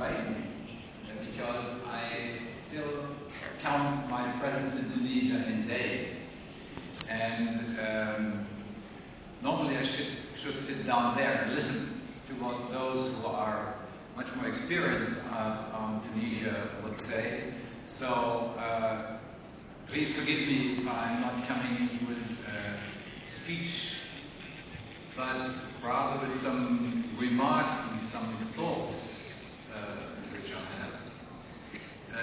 inviting me, because I still count my presence in Tunisia in days. And normally I should sit down there and listen to what those who are much more experienced on Tunisia would say. So please forgive me if I'm not coming with a speech, but rather with some remarks and some thoughts which I have.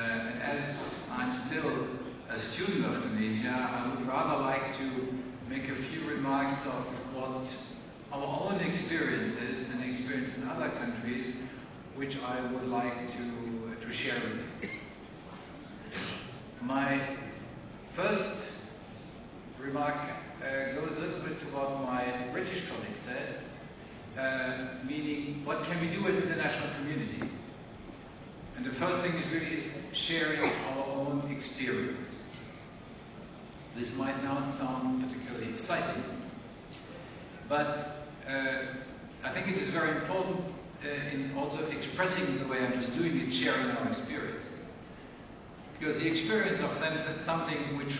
And as I'm still a student of Tunisia, I would rather like to make a few remarks of what our own experiences and experience in other countries, which I would like to share with you. My first remark goes a little bit to what my British colleague said, meaning what can we do as an international community? And the first thing is sharing our own experience. This might not sound particularly exciting, but I think it is very important in also expressing the way I'm just doing it, sharing our experience. Because the experience of something which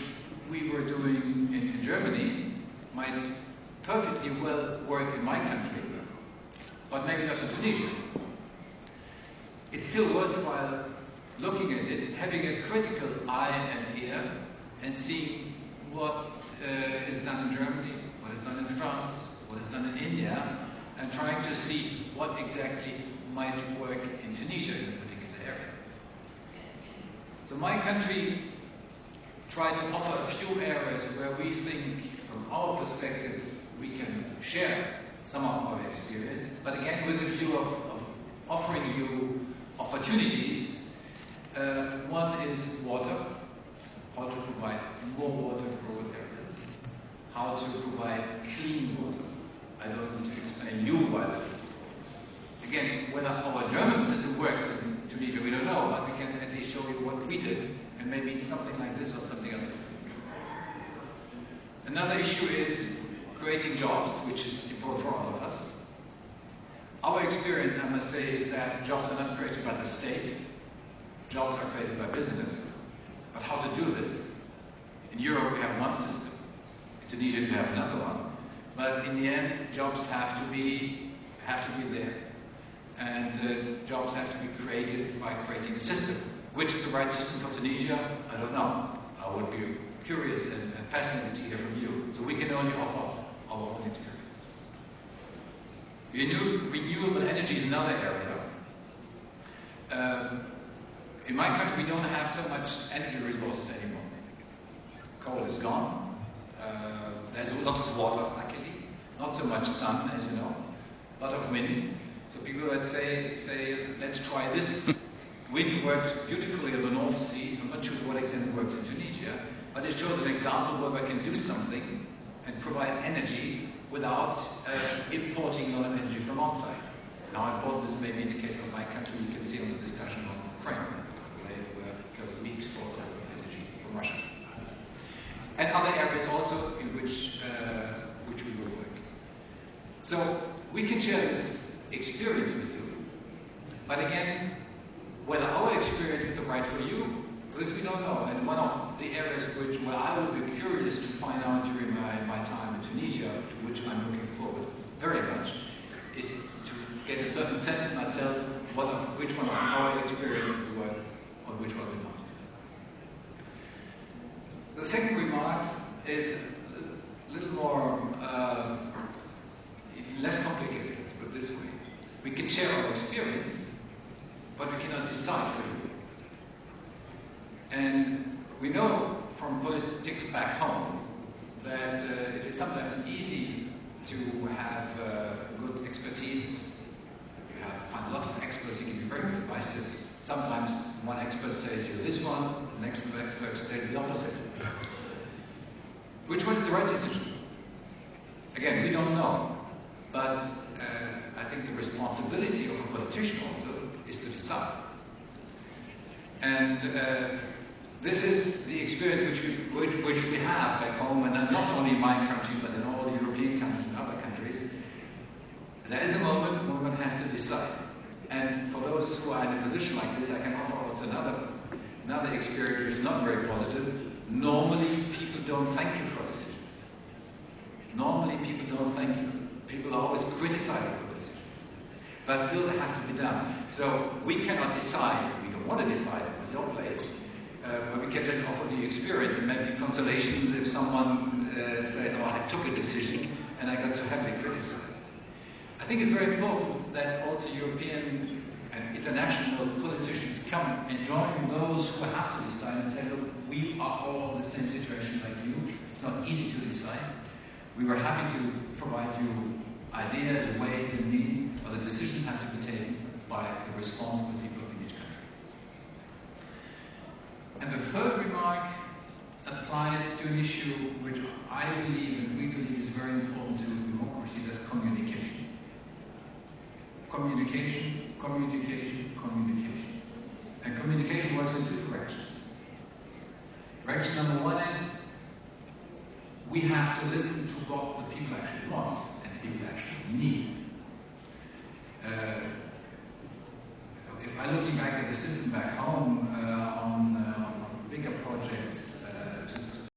we were doing in Germany might perfectly well work in my country, but maybe not in Tunisia. It's still worthwhile looking at it, having a critical eye and ear, and seeing what is done in Germany, what is done in France, what is done in India, and trying to see what exactly might work in Tunisia in a particular area. So my country tried to offer a few areas where we think, from our perspective, we can share some of our experience, but again with a view of offering you opportunities. One is water, how to provide more water in rural areas, how to provide clean water. I don't need to explain you why this is. Again, whether our German system works in Tunisia, we don't know, but we can at least show you what we did, and maybe something like this or something else. Another issue is creating jobs, which is important for all of us. Our experience, I must say, is that jobs are not created by the state. Jobs are created by business. But how to do this? In Europe, we have one system. In Tunisia, we have another one. But in the end, jobs have to be there. And jobs have to be created by creating a system. Which is the right system for Tunisia? I don't know. I would be curious and fascinated to hear from you. So we can only offer our own experience. Renewable energy is another area. In my country, we don't have so much energy resources anymore. Coal is gone. There's a lot of water, luckily. Not so much sun, as you know. A lot of wind. So people would say, let's try this. Wind works beautifully in the North Sea. I'm not sure to what extent it works in Tunisia, but it shows an example where we can do something and provide energy without importing a lot of energy from outside. How important this may be in the case of my country, you can see on the discussion on Ukraine, because we export a lot of energy from Russia. And other areas also in which we will work. So we can share this experience with you, but again, whether our experience is the right for you, because we don't know. And one of the areas where I would be curious to find out during my time in Tunisia, to which I'm looking forward very much, is to get a certain sense myself which one of our experience we work or which one we not. The second remark is a little more, less complicated, let's put it this way. We can share our experience, but we cannot decide for you. And we know from politics back home that it is sometimes easy to have good expertise. You find a lot of experts, you can be very good advices. Sometimes one expert says you're this one, the next expert says the opposite. Which one is the right decision? Again, we don't know. But I think the responsibility of a politician also is to decide. And this is the experience which we have back home, and not only in my country, but in all European countries and other countries. There is a moment when one has to decide. And for those those who are in a position like this, I can offer also another experience which is not very positive. Normally, people don't thank you for decisions. Normally, people don't thank you. People are always criticizing for decisions. But still, they have to be done. So we cannot decide. We don't want to decide in your place. But we can just offer the experience and maybe consolations if someone said, "Oh, I took a decision and I got so heavily criticized." I think it's very important that also European and international politicians come and join those who have to decide and say, "Look, we are all in the same situation like you. It's not easy to decide. We were happy to provide you ideas, ways, and means, but the decisions have to be taken by the responsible people in each country." And the third remark applies to an issue which I believe and we believe is very important to democracy, that's communication. Communication, communication, communication. And communication works in two directions. Direction number one is we have to listen to what the people actually want and the people actually need. If I'm looking back at the system back home on bigger projects,